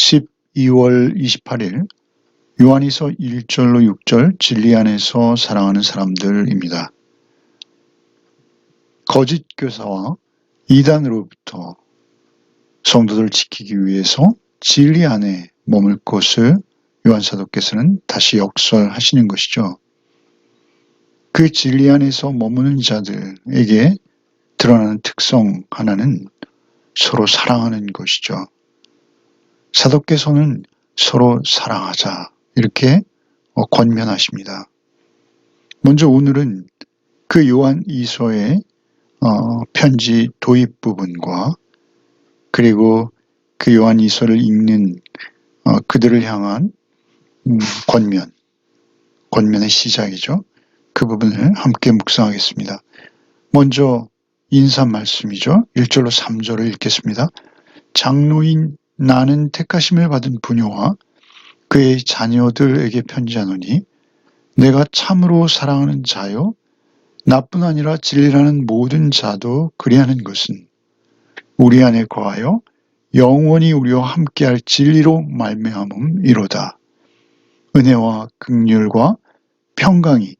12월 28일 요한이서 1절로 6절 진리 안에서 사랑하는 사람들입니다. 거짓 교사와 이단으로부터 성도들을 지키기 위해서 진리 안에 머물 것을 요한 사도께서는 다시 역설하시는 것이죠. 그 진리 안에서 머무는 자들에게 드러나는 특성 하나는 서로 사랑하는 것이죠. 사도께서는 서로 사랑하자 이렇게 권면하십니다. 먼저 오늘은 그 요한 이서의 편지 도입 부분과 그리고 그 요한 이서를 읽는 그들을 향한 권면의 시작이죠. 그 부분을 함께 묵상하겠습니다. 먼저 인사 말씀이죠. 1절로 3절을 읽겠습니다. 장로인 나는 택하심을 받은 부녀와 그의 자녀들에게 편지하노니 내가 참으로 사랑하는 자요 나뿐 아니라 진리라는 모든 자도 그리하는 것은 우리 안에 거하여 영원히 우리와 함께할 진리로 말미암음이로다. 은혜와 긍휼과 평강이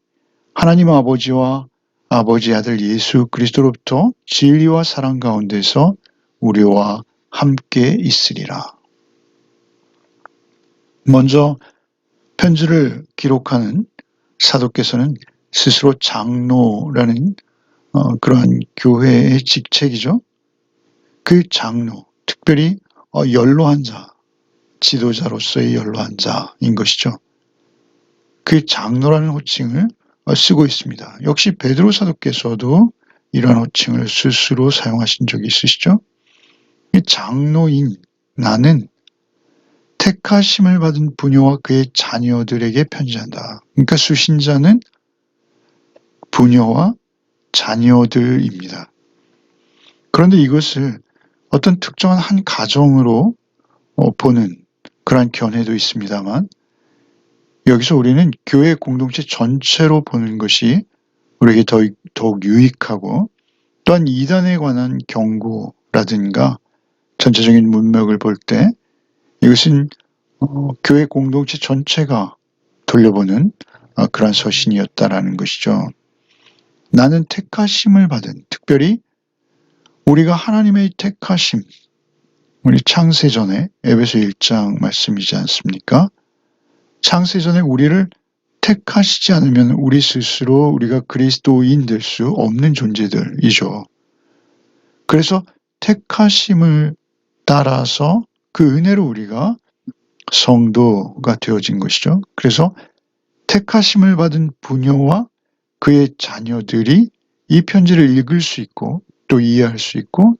하나님 아버지와 아버지 아들 예수 그리스도로부터 진리와 사랑 가운데서 우리와 함께 있으리라. 먼저 편지를 기록하는 사도께서는 스스로 장로라는 그러한 교회의 직책이죠. 그 장로, 특별히 연로한 자, 지도자로서의 연로한 자인 것이죠. 그 장로라는 호칭을 쓰고 있습니다. 역시 베드로 사도께서도 이러한 호칭을 스스로 사용하신 적이 있으시죠. 이 장로인 나는 택하심을 받은 부녀와 그의 자녀들에게 편지한다. 그러니까 수신자는 부녀와 자녀들입니다. 그런데 이것을 어떤 특정한 한 가정으로 보는 그러한 견해도 있습니다만 여기서 우리는 교회 공동체 전체로 보는 것이 우리에게 더욱 유익하고 또한 이단에 관한 경고라든가 전체적인 문맥을 볼 때 이것은 교회 공동체 전체가 돌려보는 그러한 서신이었다라는 것이죠. 나는 택하심을 받은, 특별히 우리가 하나님의 택하심, 우리 창세전에 에베소 1장 말씀이지 않습니까? 창세전에 우리를 택하시지 않으면 우리 스스로 우리가 그리스도인 될 수 없는 존재들이죠. 그래서 택하심을 따라서 그 은혜로 우리가 성도가 되어진 것이죠. 그래서 택하심을 받은 부녀와 그의 자녀들이 이 편지를 읽을 수 있고 또 이해할 수 있고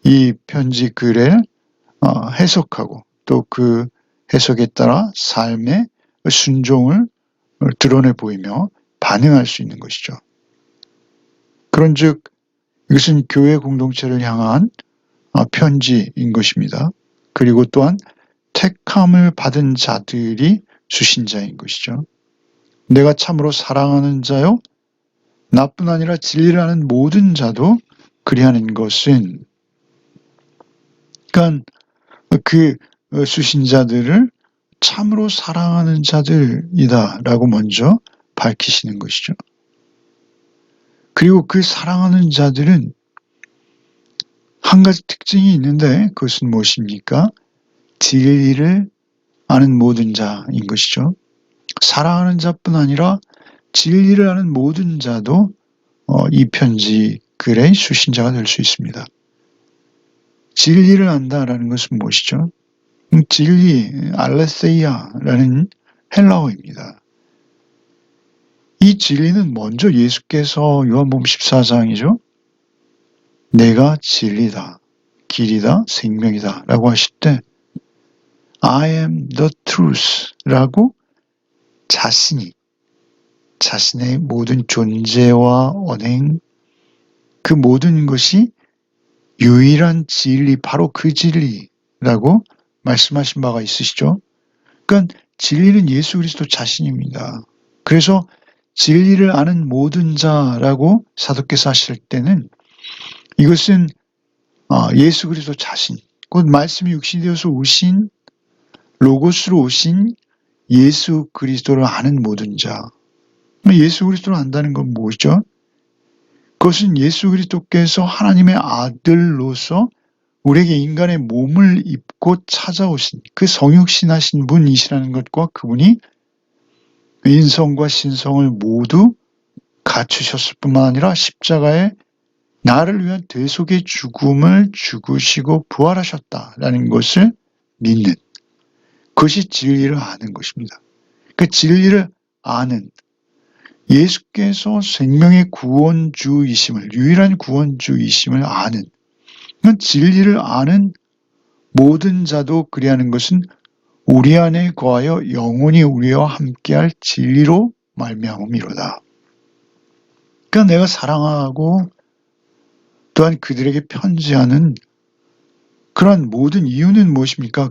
이 편지 글을 해석하고 또 그 해석에 따라 삶의 순종을 드러내 보이며 반응할 수 있는 것이죠. 그런즉 이것은 교회 공동체를 향한 편지인 것입니다. 그리고 또한 택함을 받은 자들이 수신자인 것이죠. 내가 참으로 사랑하는 자요 나뿐 아니라 진리를 아는 모든 자도 그리하는 것은 그러니까 그 수신자들을 참으로 사랑하는 자들이다라고 먼저 밝히시는 것이죠. 그리고 그 사랑하는 자들은 한 가지 특징이 있는데 그것은 무엇입니까? 진리를 아는 모든 자인 것이죠. 사랑하는 자뿐 아니라 진리를 아는 모든 자도 이 편지 글의 수신자가 될 수 있습니다. 진리를 안다라는 것은 무엇이죠? 진리, 알레세이아라는 헬라어입니다. 이 진리는 먼저 예수께서 요한복음 14장이죠. 내가 진리다, 길이다, 생명이다 라고 하실 때 I am the truth 라고 자신의 모든 존재와 언행, 그 모든 것이 유일한 진리, 바로 그 진리라고 말씀하신 바가 있으시죠. 그러니까 진리는 예수 그리스도 자신입니다. 그래서 진리를 아는 모든 자라고 사도께서 하실 때는 이것은 예수 그리스도 자신, 곧 말씀이 육신이 되어서 오신 로고스로 오신 예수 그리스도를 아는 모든 자. 예수 그리스도를 안다는 건 뭐죠? 그것은 예수 그리스도께서 하나님의 아들로서 우리에게 인간의 몸을 입고 찾아오신 그 성육신하신 분이시라는 것과 그분이 인성과 신성을 모두 갖추셨을 뿐만 아니라 십자가에 나를 위한 대속의 죽음을 죽으시고 부활하셨다라는 것을 믿는, 그것이 진리를 아는 것입니다. 그 진리를 아는, 예수께서 생명의 구원주이심을, 유일한 구원주이심을 아는, 진리를 아는 모든 자도 그리하는 것은 우리 안에 거하여 영원히 우리와 함께할 진리로 말미암음이로다. 그러니까 내가 사랑하고 또한 그들에게 편지하는 그러한 모든 이유는 무엇입니까?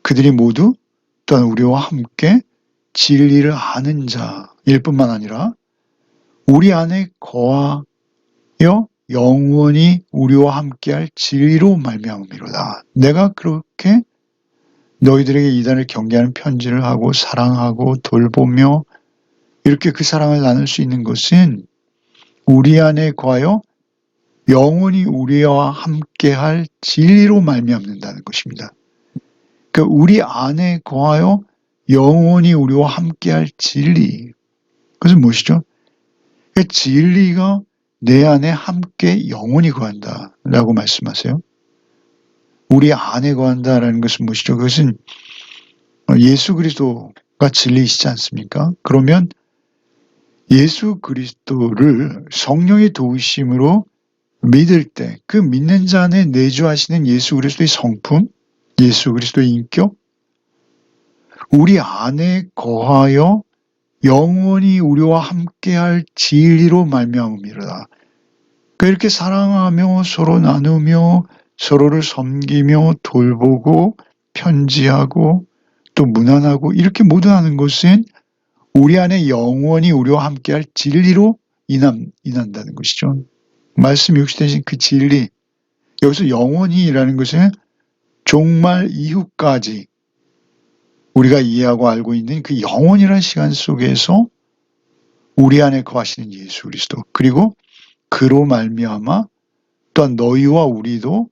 그들이 모두 또한 우리와 함께 진리를 아는 자일 뿐만 아니라 우리 안에 거하여 영원히 우리와 함께할 진리로 말미암음이로다. 내가 그렇게 너희들에게 이단을 경계하는 편지를 하고 사랑하고 돌보며 이렇게 그 사랑을 나눌 수 있는 것은 우리 안에 거하여 영원히 우리와 함께할 진리로 말미암는다는 것입니다. 그러니까 우리 안에 거하여 영원히 우리와 함께할 진리. 그것은 무엇이죠? 그 진리가 내 안에 함께 영원히 거한다라고 말씀하세요. 우리 안에 거한다라는 것은 무엇이죠? 그것은 예수 그리스도가 진리이시지 않습니까? 그러면 예수 그리스도를 성령의 도우심으로 믿을 때 그 믿는 자 안에 내주하시는 예수 그리스도의 성품, 예수 그리스도의 인격, 우리 안에 거하여 영원히 우리와 함께할 진리로 말미암음이로다. 이렇게 사랑하며 서로 나누며 서로를 섬기며 돌보고 편지하고 또 문안하고 이렇게 모두 하는 것은 우리 안에 영원히 우리와 함께할 진리로 인한다는 것이죠. 말씀 육신되신 그 진리, 여기서 영원히라는 것은 종말 이후까지 우리가 이해하고 알고 있는 그 영원이라는 시간 속에서 우리 안에 거하시는 예수 그리스도, 그리고 그로 말미암아 또한 너희와 우리도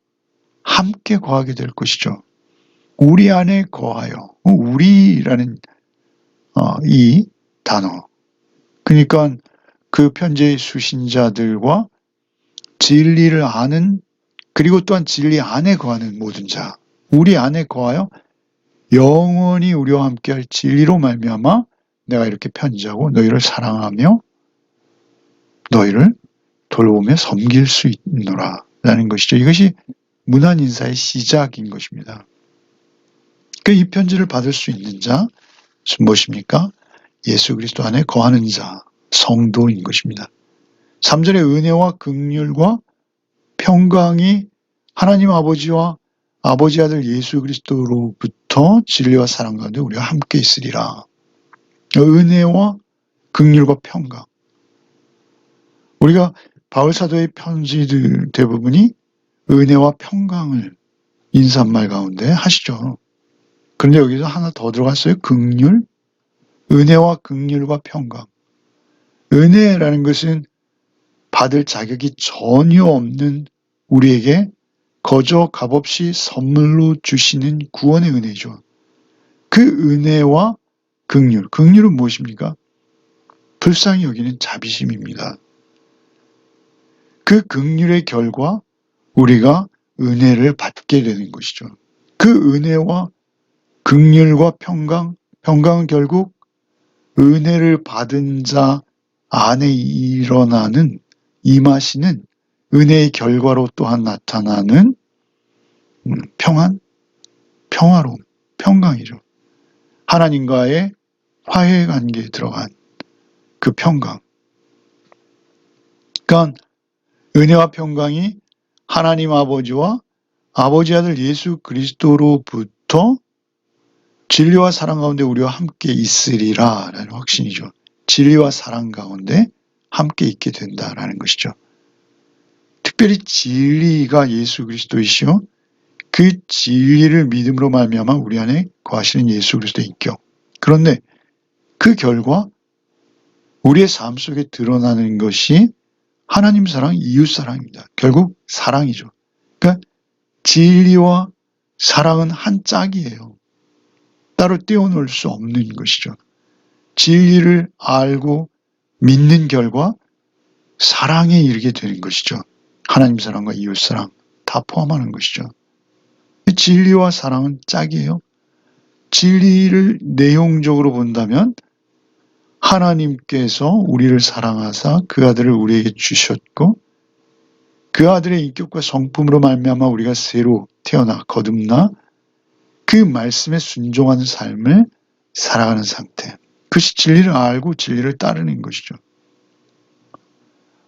함께 거하게 될 것이죠. 우리 안에 거하여, 우리라는 이 단어, 그러니까 그 편지의 수신자들과 진리를 아는, 그리고 또한 진리 안에 거하는 모든 자, 우리 안에 거하여 영원히 우리와 함께할 진리로 말미암아 내가 이렇게 편지하고 너희를 사랑하며 너희를 돌보며 섬길 수 있노라 라는 것이죠. 이것이 문안 인사의 시작인 것입니다. 이 편지를 받을 수 있는 자는 무엇입니까? 예수 그리스도 안에 거하는 자, 성도인 것입니다. 3절의 은혜와 긍휼과 평강이 하나님 아버지와 아버지 아들 예수 그리스도로부터 진리와 사랑 가운데 우리와 함께 있으리라. 은혜와 긍휼과 평강. 우리가 바울 사도의 편지들 대부분이 은혜와 평강을 인사말 가운데 하시죠. 그런데 여기서 하나 더 들어갔어요. 긍휼, 은혜와 긍휼과 평강. 은혜라는 것은 받을 자격이 전혀 없는 우리에게 거저 값없이 선물로 주시는 구원의 은혜죠. 그 은혜와 긍휼, 긍휼은 무엇입니까? 불쌍히 여기는 자비심입니다. 그 긍휼의 결과 우리가 은혜를 받게 되는 것이죠. 그 은혜와 긍휼과 평강, 평강은 결국 은혜를 받은 자 안에 일어나는 임하시는 은혜의 결과로 또한 나타나는 평안, 평화로움, 평강이죠. 하나님과의 화해 관계에 들어간 그 평강. 그러니까 은혜와 평강이 하나님 아버지와 아버지 아들 예수 그리스도로부터 진리와 사랑 가운데 우리와 함께 있으리라 라는 확신이죠. 진리와 사랑 가운데 함께 있게 된다라는 것이죠. 특별히 진리가 예수 그리스도이시요 그 진리를 믿음으로 말미암아 우리 안에 거하시는 예수 그리스도의 인격. 그런데 그 결과 우리의 삶 속에 드러나는 것이 하나님 사랑, 이웃 사랑입니다. 결국 사랑이죠. 그러니까 진리와 사랑은 한 짝이에요. 따로 떼어놓을 수 없는 것이죠. 진리를 알고 믿는 결과 사랑에 이르게 되는 것이죠. 하나님 사랑과 이웃 사랑 다 포함하는 것이죠. 진리와 사랑은 짝이에요. 진리를 내용적으로 본다면 하나님께서 우리를 사랑하사 그 아들을 우리에게 주셨고 그 아들의 인격과 성품으로 말미암아 우리가 새로 태어나 거듭나 그 말씀에 순종하는 삶을 살아가는 상태. 그것이 진리를 알고 진리를 따르는 것이죠.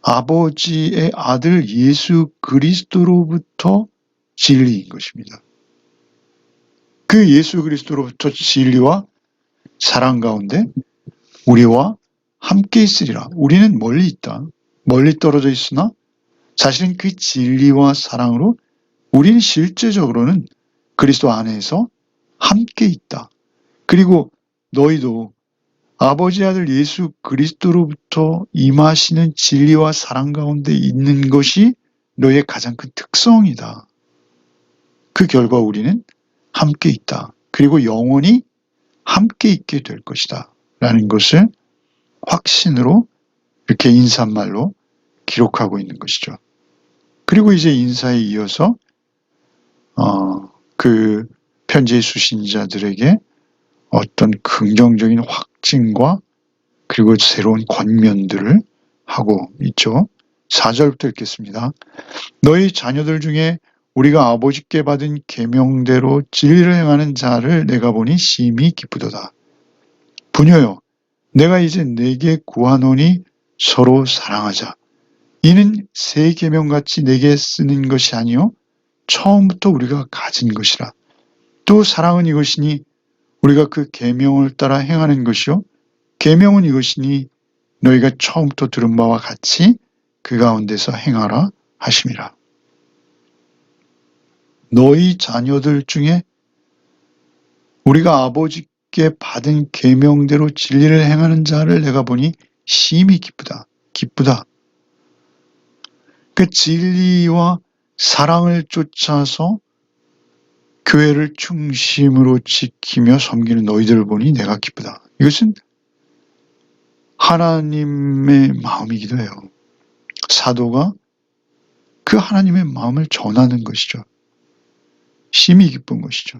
아버지의 아들 예수 그리스도로부터 진리인 것입니다. 그 예수 그리스도로부터 진리와 사랑 가운데 우리와 함께 있으리라. 우리는 멀리 있다. 멀리 떨어져 있으나 사실은 그 진리와 사랑으로 우리는 실제적으로는 그리스도 안에서 함께 있다. 그리고 너희도 아버지 아들 예수 그리스도로부터 임하시는 진리와 사랑 가운데 있는 것이 너희의 가장 큰 특성이다. 그 결과 우리는 함께 있다. 그리고 영원히 함께 있게 될 것이다. 라는 것을 확신으로 이렇게 인사말로 기록하고 있는 것이죠. 그리고 이제 인사에 이어서 그 편지의 수신자들에게 어떤 긍정적인 확증과 그리고 새로운 권면들을 하고 있죠. 4절부터 읽겠습니다. 너희 자녀들 중에 우리가 아버지께 받은 계명대로 진리를 행하는 자를 내가 보니 심히 기쁘도다. 부녀여, 내가 이제 내게 구하노니 서로 사랑하자. 이는 새 계명같이 내게 쓰는 것이 아니요 처음부터 우리가 가진 것이라. 또 사랑은 이것이니 우리가 그 계명을 따라 행하는 것이요 계명은 이것이니 너희가 처음부터 들은 바와 같이 그 가운데서 행하라 하심이라. 너희 자녀들 중에 우리가 아버지께 받은 계명대로 진리를 행하는 자를 내가 보니 심히 기쁘다. 기쁘다. 그 진리와 사랑을 쫓아서 교회를 중심으로 지키며 섬기는 너희들을 보니 내가 기쁘다. 이것은 하나님의 마음이기도 해요. 사도가 그 하나님의 마음을 전하는 것이죠. 심히 기쁜 것이죠.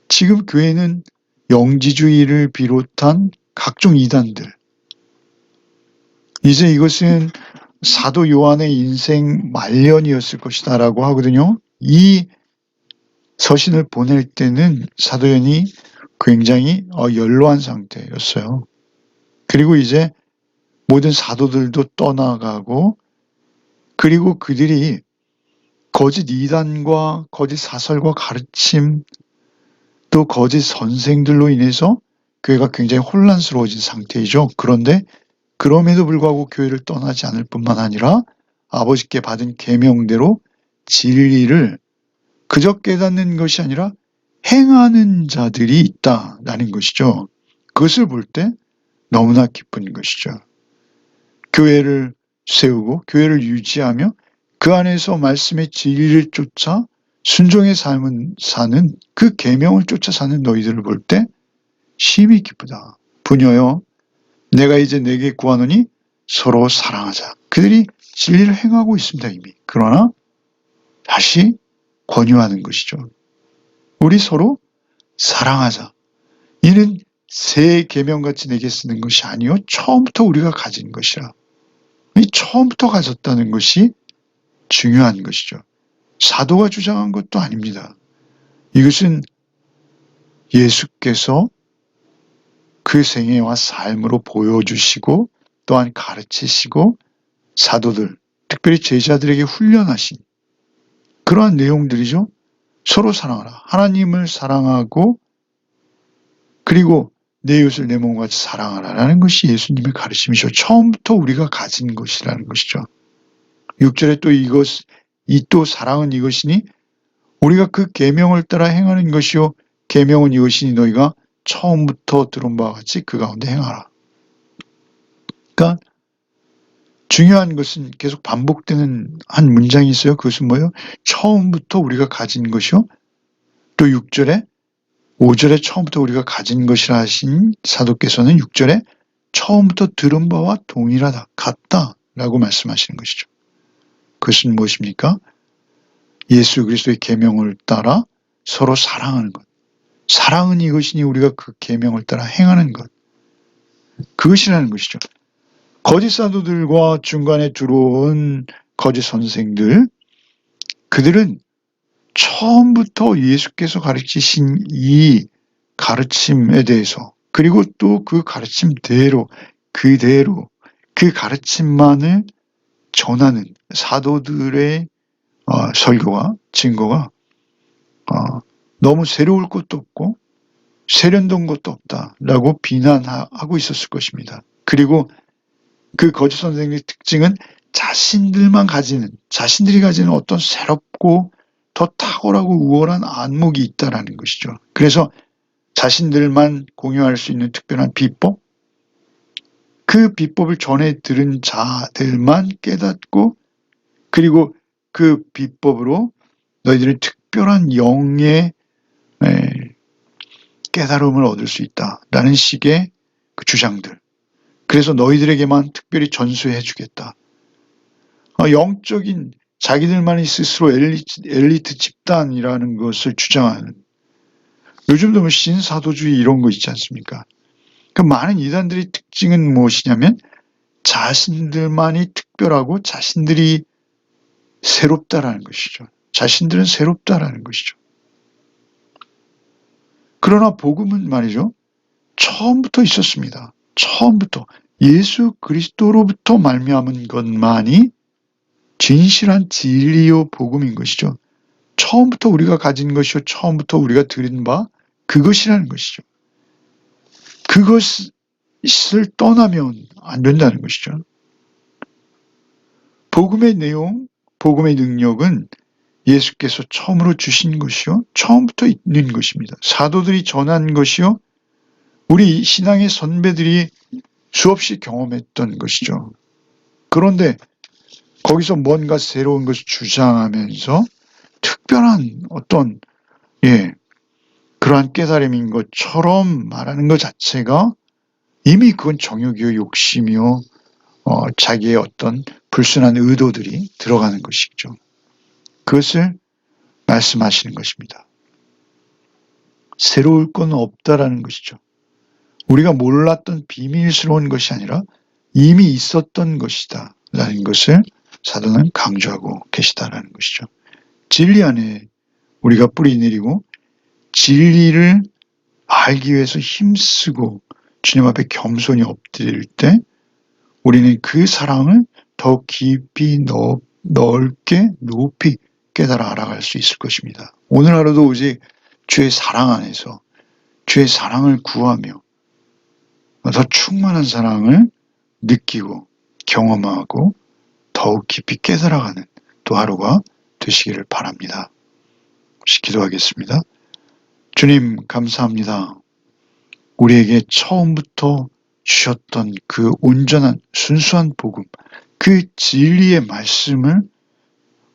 지금 교회는 영지주의를 비롯한 각종 이단들, 이제 이것은 사도 요한의 인생 말년이었을 것이다 라고 하거든요. 이 서신을 보낼 때는 사도 요한이 굉장히 연로한 상태였어요. 그리고 이제 모든 사도들도 떠나가고 그리고 그들이 거짓 이단과 거짓 사설과 가르침 또 거짓 선생들로 인해서 교회가 굉장히 혼란스러워진 상태이죠. 그런데 그럼에도 불구하고 교회를 떠나지 않을 뿐만 아니라 아버지께 받은 계명대로 진리를 그저 깨닫는 것이 아니라 행하는 자들이 있다라는 것이죠. 그것을 볼 때 너무나 기쁜 것이죠. 교회를 세우고 교회를 유지하며 그 안에서 말씀의 진리를 쫓아 순종의 삶을 사는 그 계명을 쫓아 사는 너희들을 볼 때 심히 기쁘다. 부녀여, 내가 이제 내게 구하노니 서로 사랑하자. 그들이 진리를 행하고 있습니다, 이미. 그러나 다시 권유하는 것이죠. 우리 서로 사랑하자. 이는 새 계명같이 내게 쓰는 것이 아니요 처음부터 우리가 가진 것이라. 이 처음부터 가졌다는 것이 중요한 것이죠. 사도가 주장한 것도 아닙니다. 이것은 예수께서 그 생애와 삶으로 보여주시고 또한 가르치시고 사도들, 특별히 제자들에게 훈련하신 그러한 내용들이죠. 서로 사랑하라. 하나님을 사랑하고 그리고 내 이웃을 내 몸같이 사랑하라라는 것이 예수님의 가르침이죠. 처음부터 우리가 가진 것이라는 것이죠. 6절에 또 이것, 이 또 사랑은 이것이니 우리가 그 계명을 따라 행하는 것이요 계명은 이것이니 너희가 처음부터 들은 바와 같이 그 가운데 행하라. 그러니까 중요한 것은 계속 반복되는 한 문장이 있어요. 그것은 뭐예요? 처음부터 우리가 가진 것이요. 또 6절에 5절에 처음부터 우리가 가진 것이라 하신 사도께서는 6절에 처음부터 들은 바와 동일하다, 같다라고 말씀하시는 것이죠. 그것은 무엇입니까? 예수 그리스도의 계명을 따라 서로 사랑하는 것. 사랑은 이것이니 우리가 그 계명을 따라 행하는 것. 그것이라는 것이죠. 거짓 사도들과 중간에 들어온 거짓 선생들, 그들은 처음부터 예수께서 가르치신 이 가르침에 대해서, 그리고 또 그 가르침대로 그대로 그 가르침만을 전하는 사도들의 설교와 증거가 너무 새로울 것도 없고 세련된 것도 없다라고 비난하고 있었을 것입니다. 그리고 그 거짓 선생의 특징은 자신들이 가지는 어떤 새롭고 더 탁월하고 우월한 안목이 있다라는 것이죠. 그래서 자신들만 공유할 수 있는 특별한 비법, 그 비법을 전해 들은 자들만 깨닫고, 그리고 그 비법으로 너희들은 특별한 영의 깨달음을 얻을 수 있다라는 식의 그 주장들. 그래서 너희들에게만 특별히 전수해 주겠다. 영적인 자기들만이 스스로 엘리트 집단이라는 것을 주장하는, 요즘도 뭐 신사도주의 이런 거 있지 않습니까? 그 많은 이단들의 특징은 무엇이냐면 자신들만이 특별하고 자신들이 새롭다라는 것이죠. 자신들은 새롭다라는 것이죠. 그러나 복음은 말이죠. 처음부터 있었습니다. 처음부터 예수 그리스도로부터 말미암은 것만이 진실한 진리요 복음인 것이죠. 처음부터 우리가 가진 것이요 처음부터 우리가 들은 바 그것이라는 것이죠. 그것을 떠나면 안 된다는 것이죠. 복음의 내용, 복음의 능력은 예수께서 처음으로 주신 것이요 처음부터 있는 것입니다. 사도들이 전한 것이요 우리 신앙의 선배들이 수없이 경험했던 것이죠. 그런데 거기서 뭔가 새로운 것을 주장하면서 특별한 어떤 그러한 깨달음인 것처럼 말하는 것 자체가 이미 그건 정욕이요 욕심이요 자기의 어떤 불순한 의도들이 들어가는 것이죠. 그것을 말씀하시는 것입니다. 새로울 건 없다라는 것이죠. 우리가 몰랐던 비밀스러운 것이 아니라 이미 있었던 것이다 라는 것을 사도는 강조하고 계시다라는 것이죠. 진리 안에 우리가 뿌리 내리고 진리를 알기 위해서 힘쓰고 주님 앞에 겸손히 엎드릴 때 우리는 그 사랑을 더 깊이 넓게 높이 깨달아 알아갈 수 있을 것입니다. 오늘 하루도 오직 주의 사랑 안에서 주의 사랑을 구하며 더 충만한 사랑을 느끼고 경험하고 더욱 깊이 깨달아가는 또 하루가 되시기를 바랍니다. 기도하겠습니다. 주님 감사합니다. 우리에게 처음부터 주셨던 그 온전한 순수한 복음, 그 진리의 말씀을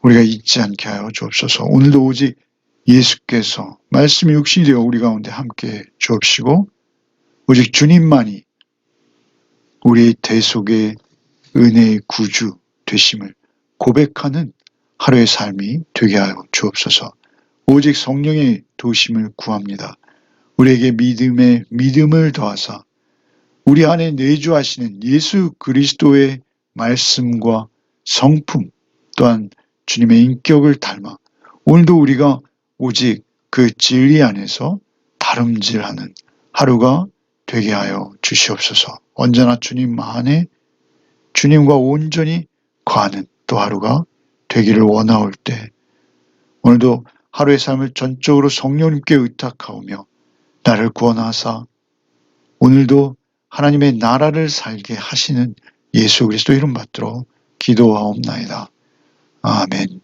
우리가 잊지 않게 하여 주옵소서. 오늘도 오직 예수께서 말씀이 육신이 되어 우리 가운데 함께 주옵시고 오직 주님만이 우리의 대속의 은혜의 구주 되심을 고백하는 하루의 삶이 되게 하여 주옵소서. 오직 성령의 도심을 구합니다. 우리에게 믿음을 더하사 우리 안에 내주하시는 예수 그리스도의 말씀과 성품 또한 주님의 인격을 닮아 오늘도 우리가 오직 그 진리 안에서 다름질하는 하루가 되게 하여 주시옵소서. 언제나 주님 안에 주님과 온전히 거하는 또 하루가 되기를 원하올 때 오늘도 하루의 삶을 전적으로 성령님께 의탁하오며 나를 구원하사 오늘도 하나님의 나라를 살게 하시는 예수 그리스도 이름 받들어 기도하옵나이다. 아멘.